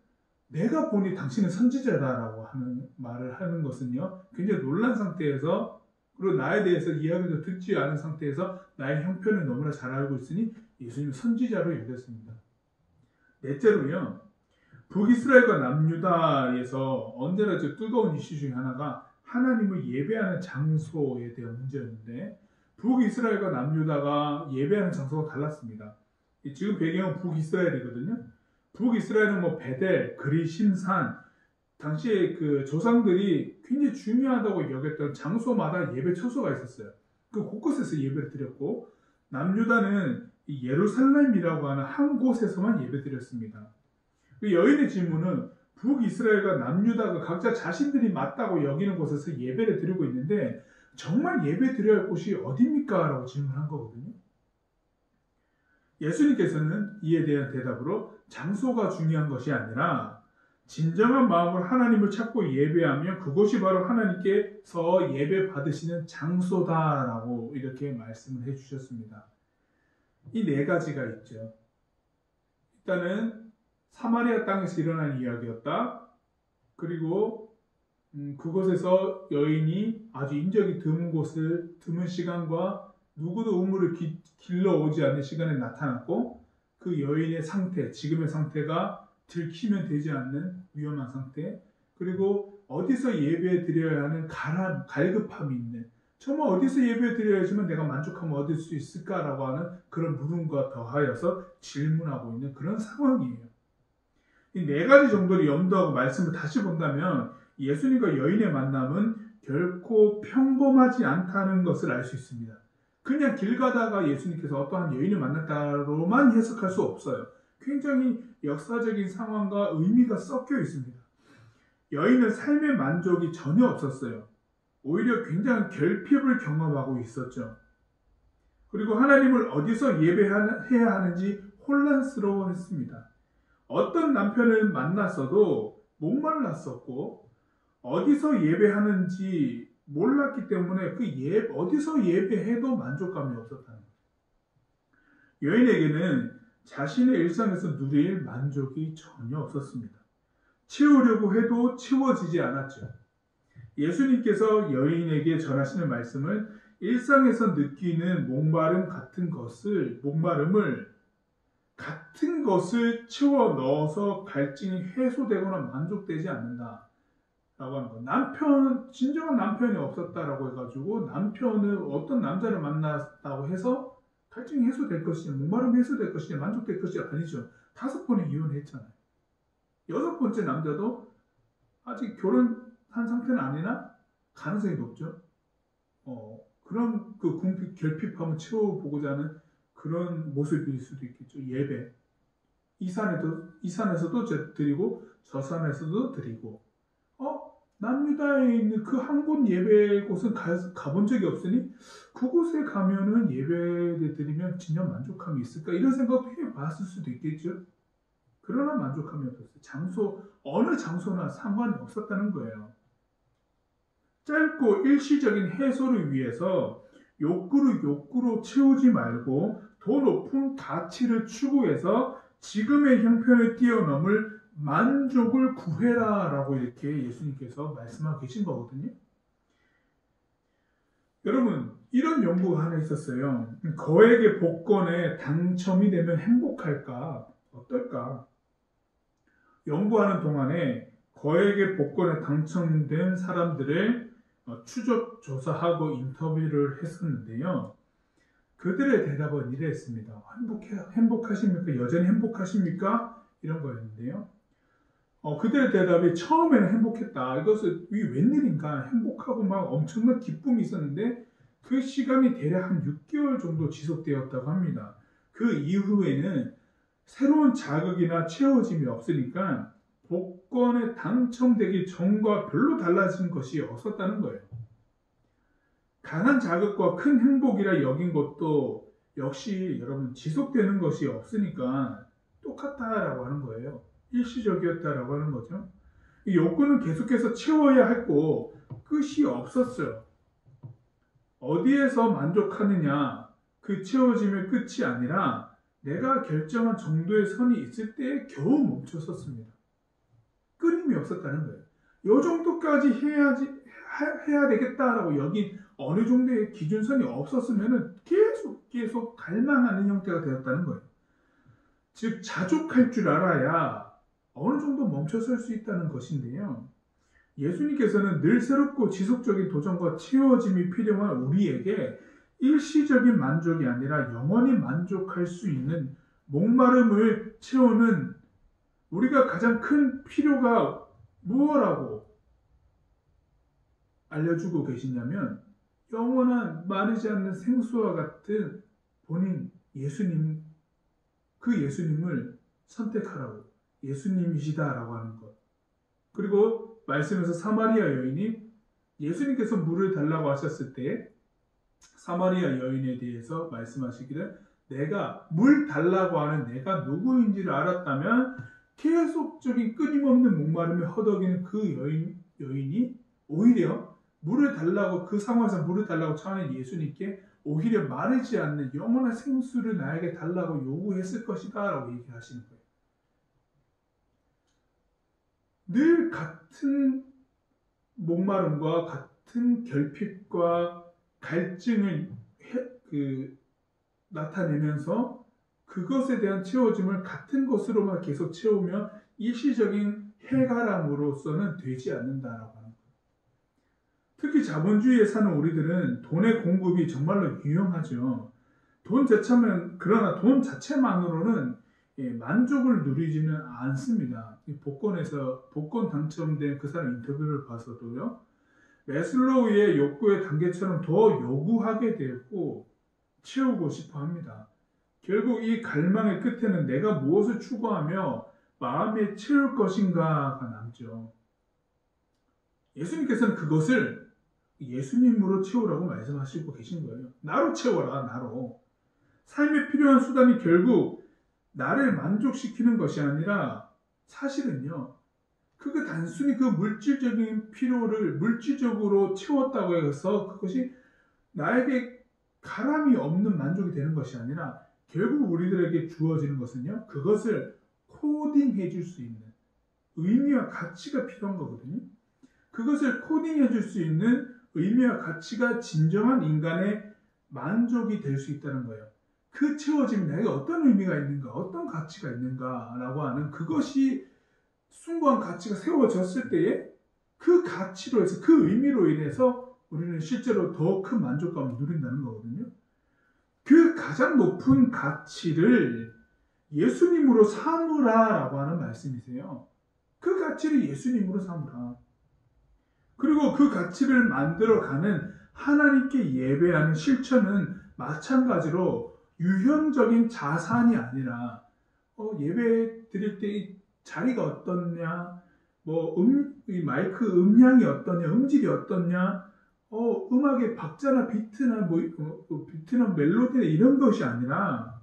내가 보니 당신은 선지자다라고 하는 말을 하는 것은요. 굉장히 놀란 상태에서 그리고 나에 대해서 이야기도 듣지 않은 상태에서 나의 형편을 너무나 잘 알고 있으니 예수님은 선지자로 여겼습니다. 넷째로요. 북이스라엘과 남유다에서 언제나 뜨거운 이슈 중에 하나가 하나님을 예배하는 장소에 대한 문제였는데 북이스라엘과 남유다가 예배하는 장소가 달랐습니다. 지금 배경은 북이스라엘이거든요. 북이스라엘은 베델, 그리심산 당시에 그 조상들이 굉장히 중요하다고 여겼던 장소마다 예배 처소가 있었어요. 그 곳곳에서 예배를 드렸고 남유다는 예루살렘이라고 하는 한 곳에서만 예배드렸습니다. 그 여인의 질문은 북이스라엘과 남유다가 각자 자신들이 맞다고 여기는 곳에서 예배를 드리고 있는데 정말 예배 드려야 할 곳이 어디입니까? 라고 질문한 거거든요. 예수님께서는 이에 대한 대답으로 장소가 중요한 것이 아니라 진정한 마음으로 하나님을 찾고 예배하면 그곳이 바로 하나님께서 예배 받으시는 장소다라고 이렇게 말씀을 해주셨습니다. 이 4가지가 있죠. 일단은 사마리아 땅에서 일어난 이야기였다. 그리고 그곳에서 여인이 아주 인적이 드문 시간과 누구도 우물을 길러오지 않는 시간에 나타났고 그 여인의 상태, 지금의 상태가 들키면 되지 않는 위험한 상태, 그리고 어디서 예배 드려야 하는 갈급함이 있는, 정말 어디서 예배 드려야지만 내가 만족함을 얻을 수 있을까라고 하는 그런 물음과 더하여서 질문하고 있는 그런 상황이에요. 이 네 가지 정도를 염두하고 말씀을 다시 본다면 예수님과 여인의 만남은 결코 평범하지 않다는 것을 알 수 있습니다. 그냥 길 가다가 예수님께서 어떠한 여인을 만났다로만 해석할 수 없어요. 굉장히 역사적인 상황과 의미가 섞여 있습니다. 여인은 삶의 만족이 전혀 없었어요. 오히려 굉장한 결핍을 경험하고 있었죠. 그리고 하나님을 어디서 예배해야 하는지 혼란스러워했습니다. 어떤 남편을 만났어도 목말랐었고 어디서 예배하는지 몰랐기 때문에 어디서 예배해도 만족감이 없었다는 거예요. 여인에게는 자신의 일상에서 누릴 만족이 전혀 없었습니다. 채우려고 해도 채워지지 않았죠. 예수님께서 여인에게 전하시는 말씀은 일상에서 느끼는 목마름을 같은 것을 채워 넣어서 갈증이 해소되거나 만족되지 않는다 라고 하는 거예요. 진정한 남편이 없었다라고 해가지고 남편은 어떤 남자를 만났다고 해서 갈증이 해소될 것이냐, 목마름이 해소될 것이냐, 만족될 것이냐 아니죠. 5번에 이혼했잖아요. 6번째 남자도 아직 결혼한 상태는 아니나 가능성이 높죠. 그런 결핍함을 채워보고자 하는 그런 모습일 수도 있겠죠. 예배. 이 산에서도 드리고 저 산에서도 드리고 남유다에 있는 그 한 곳 예배 곳은 가본 적이 없으니 그곳에 가면은 예배를 드리면 진정 만족함이 있을까 이런 생각도 해봤을 수도 있겠죠. 그러나 만족함이 없었어요. 어느 장소나 상관이 없었다는 거예요. 짧고 일시적인 해소를 위해서 욕구로 채우지 말고 더 높은 가치를 추구해서 지금의 형편을 뛰어넘을 만족을 구해라 라고 이렇게 예수님께서 말씀하고 계신 거거든요. 여러분, 이런 연구가 하나 있었어요. 거액의 복권에 당첨이 되면 행복할까? 어떨까? 연구하는 동안에 거액의 복권에 당첨된 사람들을 추적 조사하고 인터뷰를 했었는데요. 그들의 대답은 이랬습니다. 행복하십니까? 여전히 행복하십니까? 이런 거였는데요. 그들의 대답이 처음에는 행복했다. 이것은 웬일인가? 행복하고 막 엄청난 기쁨이 있었는데 그 시간이 대략 한 6개월 정도 지속되었다고 합니다. 그 이후에는 새로운 자극이나 채워짐이 없으니까 복권에 당첨되기 전과 별로 달라진 것이 없었다는 거예요. 강한 자극과 큰 행복이라 여긴 것도 역시 여러분 지속되는 것이 없으니까 똑같다라고 하는 거예요. 일시적이었다라고 하는 거죠. 이 욕구는 계속해서 채워야 했고 끝이 없었어요. 어디에서 만족하느냐, 그 채워짐의 끝이 아니라 내가 결정한 정도의 선이 있을 때 겨우 멈췄었습니다. 끊임이 없었다는 거예요. 이 정도까지 해야 되겠다라고 여긴 어느 정도의 기준선이 없었으면 계속 갈망하는 형태가 되었다는 거예요. 즉 자족할 줄 알아야 어느 정도 멈춰설 수 있다는 것인데요. 예수님께서는 늘 새롭고 지속적인 도전과 채워짐이 필요한 우리에게 일시적인 만족이 아니라 영원히 만족할 수 있는 목마름을 채우는 우리가 가장 큰 필요가 무엇이라고 알려주고 계시냐면 영원한 마르지 않는 생수와 같은 본인 예수님, 그 예수님을 선택하라고, 예수님이시다라고 하는 것. 그리고 말씀에서 사마리아 여인이 예수님께서 물을 달라고 하셨을 때 사마리아 여인에 대해서 말씀하시기를 내가 물 달라고 하는 내가 누구인지를 알았다면 계속적인 끊임없는 목마름에 허덕이는 그 여인이 오히려 물을 달라고 그 상황에서 물을 달라고 청하는 예수님께 오히려 마르지 않는 영원한 생수를 나에게 달라고 요구했을 것이다 라고 얘기하시는 거예요. 늘 같은 목마름과 같은 결핍과 갈증을 나타내면서 그것에 대한 채워짐을 같은 것으로만 계속 채우며 일시적인 해가람으로서는 되지 않는다라고 하는 거예요. 특히 자본주의에 사는 우리들은 돈의 공급이 정말로 유용하죠. 그러나 돈 자체만으로는 만족을 누리지는 않습니다. 복권 당첨된 그 사람 인터뷰를 봐서도요. 매슬로우의 욕구의 단계처럼 더 요구하게 되고 채우고 싶어 합니다. 결국 이 갈망의 끝에는 내가 무엇을 추구하며 마음에 채울 것인가가 남죠. 예수님께서는 그것을 예수님으로 채우라고 말씀하시고 계신 거예요. 나로 채워라, 나로. 삶에 필요한 수단이 결국 나를 만족시키는 것이 아니라 사실은요. 그게 단순히 그 물질적인 필요를 물질적으로 채웠다고 해서 그것이 나에게 가람이 없는 만족이 되는 것이 아니라 결국 우리들에게 주어지는 것은요. 그것을 코딩해 줄 수 있는 의미와 가치가 필요한 거거든요. 그것을 코딩해 줄 수 있는 의미와 가치가 진정한 인간의 만족이 될 수 있다는 거예요. 그 채워짐이 내게 어떤 의미가 있는가, 어떤 가치가 있는가라고 하는 그것이 숭고한 가치가 세워졌을 때에 그 가치로 해서 그 의미로 인해서 우리는 실제로 더 큰 만족감을 누린다는 거거든요. 그 가장 높은 가치를 예수님으로 삼으라라고 하는 말씀이세요. 그 가치를 예수님으로 삼으라. 그리고 그 가치를 만들어가는 하나님께 예배하는 실천은 마찬가지로 유형적인 자산이 아니라 예배 드릴 때 이 자리가 어떻냐, 이 마이크 음량이 어떠냐, 음질이 어떠냐, 음악의 박자나 비트나 비트나 멜로디나 이런 것이 아니라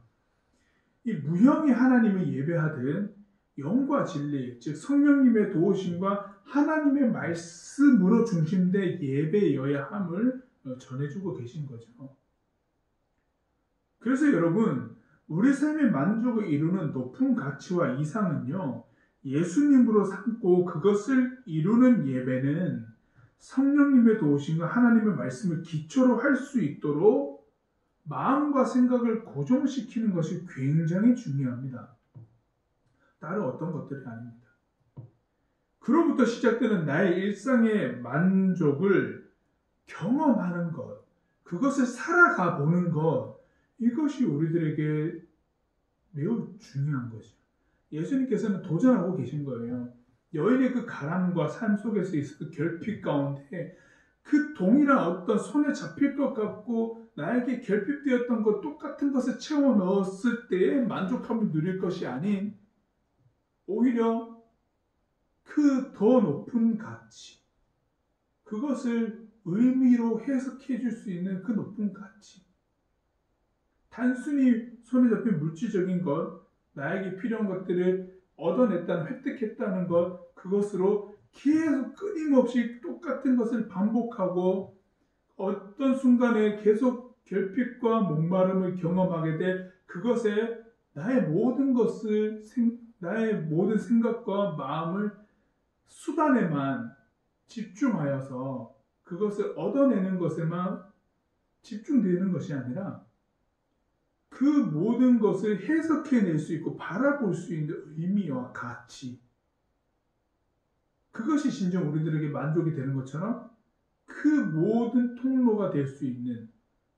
이 무형의 하나님을 예배하듯 영과 진리, 즉 성령님의 도우심과 하나님의 말씀으로 중심된 예배여야 함을 전해주고 계신 거죠. 그래서 여러분, 우리 삶의 만족을 이루는 높은 가치와 이상은요, 예수님으로 삼고 그것을 이루는 예배는 성령님의 도우심과 하나님의 말씀을 기초로 할 수 있도록 마음과 생각을 고정시키는 것이 굉장히 중요합니다. 다른 어떤 것들이 아닙니다. 그로부터 시작되는 나의 일상의 만족을 경험하는 것, 그것을 살아가 보는 것, 이것이 우리들에게 매우 중요한 것이죠. 예수님께서는 도전하고 계신 거예요. 여인의 그 가람과 삶 속에서 있을 그 결핍 가운데 그 동일한 어떤 손에 잡힐 것 같고 나에게 결핍되었던 것 똑같은 것을 채워 넣었을 때의 만족함을 누릴 것이 아닌 오히려 그 더 높은 가치, 그것을 의미로 해석해 줄 수 있는 그 높은 가치, 단순히 손에 잡힌 물질적인 것, 나에게 필요한 것들을 얻어냈다는, 획득했다는 것, 그것으로 계속 끊임없이 똑같은 것을 반복하고 어떤 순간에 계속 결핍과 목마름을 경험하게 돼 그것에 나의 모든 생각과 마음을 수단에만 집중하여서 그것을 얻어내는 것에만 집중되는 것이 아니라 그 모든 것을 해석해낼 수 있고 바라볼 수 있는 의미와 가치, 그것이 진정 우리들에게 만족이 되는 것처럼 그 모든 통로가 될 수 있는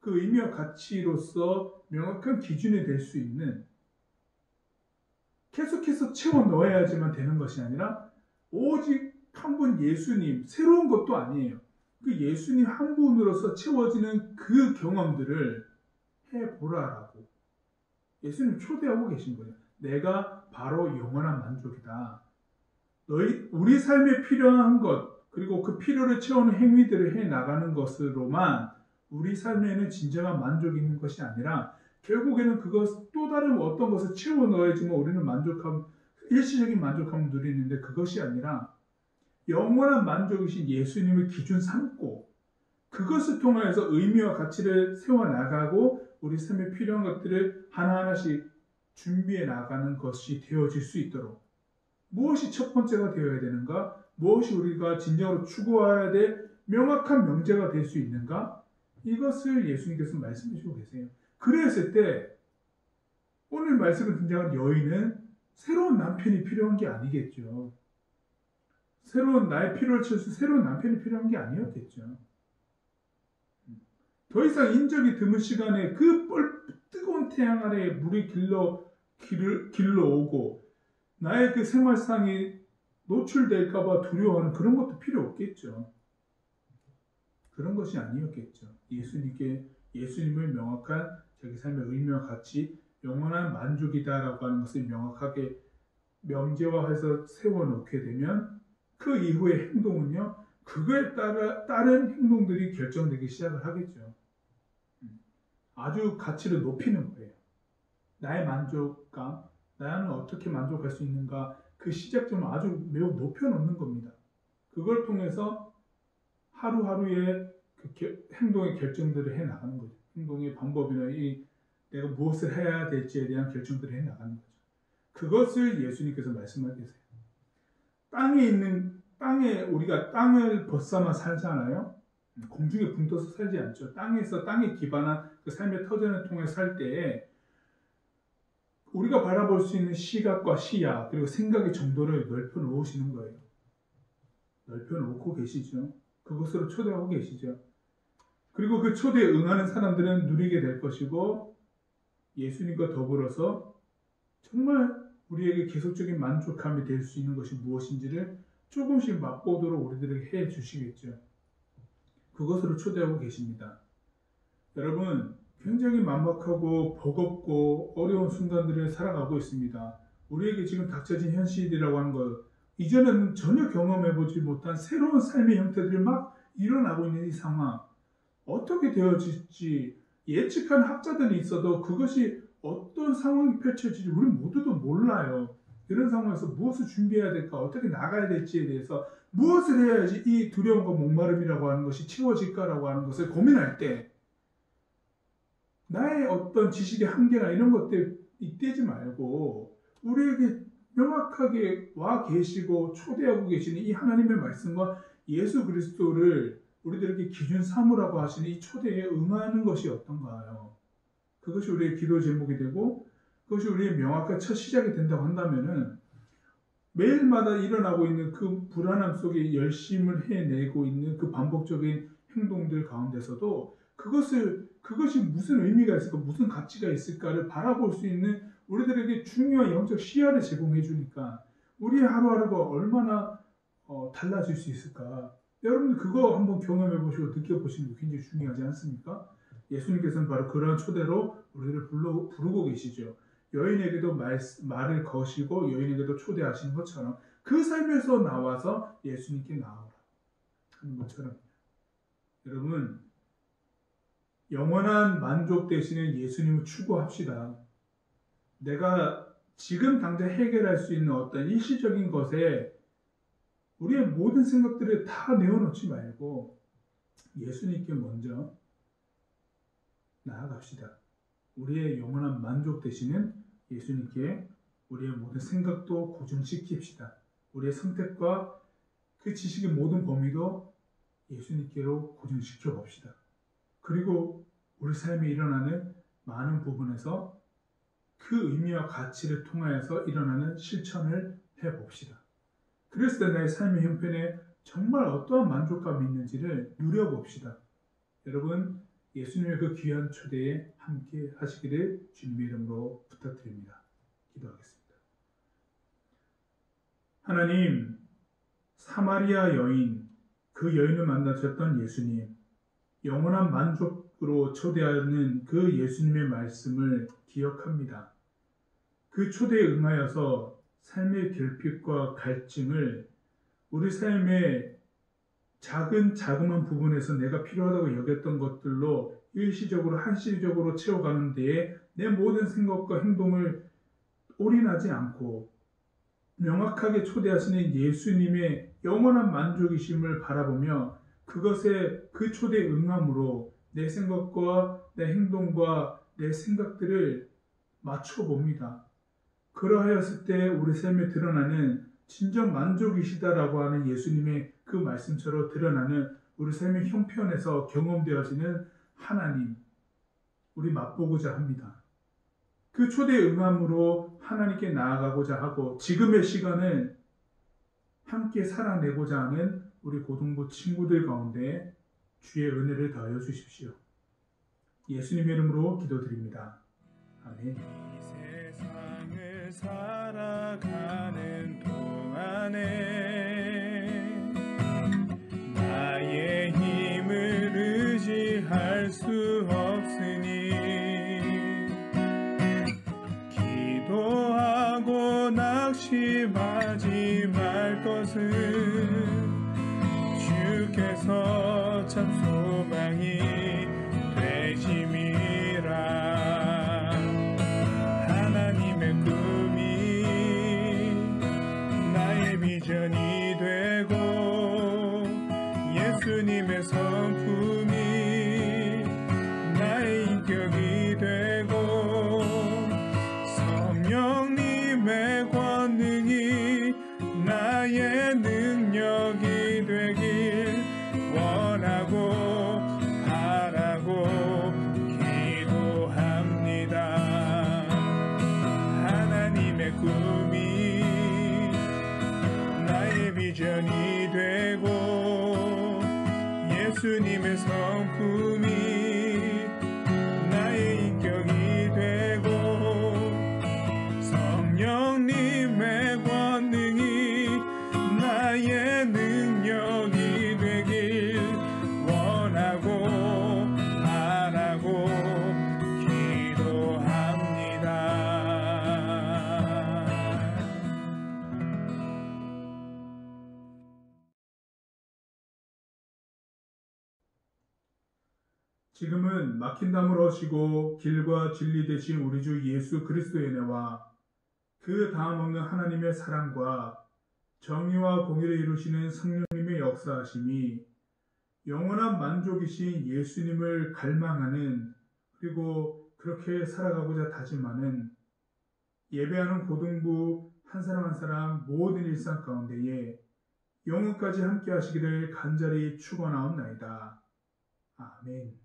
그 의미와 가치로서 명확한 기준이 될 수 있는, 계속해서 채워 넣어야지만 되는 것이 아니라 오직 한 분 예수님, 새로운 것도 아니에요. 그 예수님 한 분으로서 채워지는 그 경험들을 해보라라고 예수님 초대하고 계신 거예요. 내가 바로 영원한 만족이다. 우리 삶에 필요한 것, 그리고 그 필요를 채우는 행위들을 해나가는 것으로만 우리 삶에는 진정한 만족이 있는 것이 아니라 결국에는 또 다른 어떤 것을 채워 넣어야지만 우리는 일시적인 만족감을 누리는데 그것이 아니라 영원한 만족이신 예수님을 기준 삼고 그것을 통하여서 의미와 가치를 세워나가고 우리 삶에 필요한 것들을 하나하나씩 준비해 나가는 것이 되어질 수 있도록 무엇이 첫 번째가 되어야 되는가? 무엇이 우리가 진정으로 추구해야 될 명확한 명제가 될 수 있는가? 이것을 예수님께서 말씀해 주고 계세요. 그랬을 때 오늘 말씀에 등장한 여인은 새로운 남편이 필요한 게 아니겠죠. 새로운 나의 필요를 채울 수 새로운 남편이 필요한 게 아니었겠죠. 더 이상 인적이 드문 시간에 그 뜨거운 태양 아래 물이 길러 오고 나의 그 생활상이 노출될까봐 두려워하는 그런 것도 필요 없겠죠. 그런 것이 아니었겠죠. 예수님의 명확한 자기 삶의 의미와 가치, 영원한 만족이다라고 하는 것을 명확하게 명제화해서 세워놓게 되면 그 이후의 행동은요, 그거에 따른 행동들이 결정되기 시작을 하겠죠. 아주 가치를 높이는 거예요. 나의 만족감, 나는 어떻게 만족할 수 있는가, 그 시작점을 아주 매우 높여놓는 겁니다. 그걸 통해서 하루하루의 그 행동의 결정들을 해 나가는 거죠. 행동의 방법이나 내가 무엇을 해야 될지에 대한 결정들을 해 나가는 거죠. 그것을 예수님께서 말씀하고 계세요. 땅에 우리가 땅을 벗삼아 살잖아요. 공중에 붕 떠서 살지 않죠. 땅에 기반한 그 삶의 터전을 통해 살 때에 우리가 바라볼 수 있는 시각과 시야 그리고 생각의 정도를 넓혀 놓으시는 거예요. 넓혀 놓고 계시죠. 그것으로 초대하고 계시죠. 그리고 그 초대에 응하는 사람들은 누리게 될 것이고 예수님과 더불어서 정말 우리에게 계속적인 만족감이 될 수 있는 것이 무엇인지를 조금씩 맛보도록 우리들에게 해 주시겠죠. 그것으로 초대하고 계십니다. 여러분, 굉장히 만박하고 버겁고 어려운 순간들을 살아가고 있습니다. 우리에게 지금 닥쳐진 현실이라고 하는 것, 이전에는 전혀 경험해보지 못한 새로운 삶의 형태들이 막 일어나고 있는 이 상황, 어떻게 되어질지 예측한 학자들이 있어도 그것이 어떤 상황이 펼쳐질지 우리 모두도 몰라요. 이런 상황에서 무엇을 준비해야 될까, 어떻게 나가야 될지에 대해서 무엇을 해야지 이 두려움과 목마름이라고 하는 것이 채워질까라고 하는 것을 고민할 때 나의 어떤 지식의 한계나 이런 것들 잇대지 말고 우리에게 명확하게 와 계시고 초대하고 계시는 이 하나님의 말씀과 예수 그리스도를 우리들에게 기준 삼으라고 하시는 이 초대에 응하는 것이 어떤가요? 그것이 우리의 기도 제목이 되고 그것이 우리의 명확한 첫 시작이 된다고 한다면은 매일마다 일어나고 있는 그 불안함 속에 열심을 해내고 있는 그 반복적인 행동들 가운데서도 그것이 무슨 의미가 있을까, 무슨 가치가 있을까를 바라볼 수 있는 우리들에게 중요한 영적 시야를 제공해 주니까 우리의 하루하루가 얼마나 달라질 수 있을까. 여러분 그거 한번 경험해 보시고 느껴보시는 게 굉장히 중요하지 않습니까? 예수님께서는 바로 그런 초대로 우리를 부르고 계시죠. 여인에게도 말을 거시고 여인에게도 초대하시는 것처럼 그 삶에서 나와서 예수님께 나오라 하는 것처럼 여러분 영원한 만족 되시는 예수님을 추구합시다. 내가 지금 당장 해결할 수 있는 어떤 일시적인 것에 우리의 모든 생각들을 다 내어놓지 말고 예수님께 먼저 나아갑시다. 우리의 영원한 만족 되시는 예수님께 우리의 모든 생각도 고정시킵시다. 우리의 선택과 그 지식의 모든 범위도 예수님께로 고정시켜 봅시다. 그리고 우리 삶에 일어나는 많은 부분에서 그 의미와 가치를 통하여서 일어나는 실천을 해봅시다. 그랬을 때 나의 삶의 형편에 정말 어떠한 만족감이 있는지를 누려봅시다. 여러분 예수님의 그 귀한 초대에 함께 하시기를 주님의 이름으로 부탁드립니다. 기도하겠습니다. 하나님, 사마리아 여인, 그 여인을 만나셨던 예수님, 영원한 만족으로 초대하는 그 예수님의 말씀을 기억합니다. 그 초대에 응하여서 삶의 결핍과 갈증을 우리 삶의 자그마한 부분에서 내가 필요하다고 여겼던 것들로 일시적으로 한시적으로 채워가는 데에 내 모든 생각과 행동을 올인하지 않고 명확하게 초대하시는 예수님의 영원한 만족이심을 바라보며 그것에 그 초대에 응함으로 내 생각과 내 행동과 내 생각들을 맞춰봅니다. 그러하였을 때 우리 삶에 드러나는 진정 만족이시다라고 하는 예수님의 그 말씀처럼 드러나는 우리 삶의 형편에서 경험되어지는 하나님, 우리 맛보고자 합니다. 그 초대 응함으로 하나님께 나아가고자 하고 지금의 시간을 함께 살아내고자 하는 우리 고등부 친구들 가운데 주의 은혜를 더하여 주십시오. 예수님의 이름으로 기도드립니다. 아멘. 이 세상을 살아가는 동안에 나의 힘을 의지할 수 없으니 기도하고 낙심하지 말 것은 주께서 참 소망이 되심이라. 하나님의 꿈이 나의 비전이 되고 예수님의 성품이 나의 인격이 되고 성령님의 권능이 나의 능력이 되길 원하고 바라고 기도합니다. 하나님의 꿈이 나의 비전이 되고 예수님의 성품이 나의 인격이 되고 성령님의 권능이 나의 능력이 되길 원하고 바라고 기도합니다. 지금은 막힌 담을 허시고 길과 진리 되신 우리 주 예수 그리스도의 은혜와 그 다음 없는 하나님의 사랑과 정의와 공의를 이루시는 성령님의 역사하심이 영원한 만족이신 예수님을 갈망하는 그리고 그렇게 살아가고자 다짐하는 예배하는 고등부 한 사람 한 사람 모든 일상 가운데에 영원까지 함께 하시기를 간절히 축원하옵나이다. 아멘.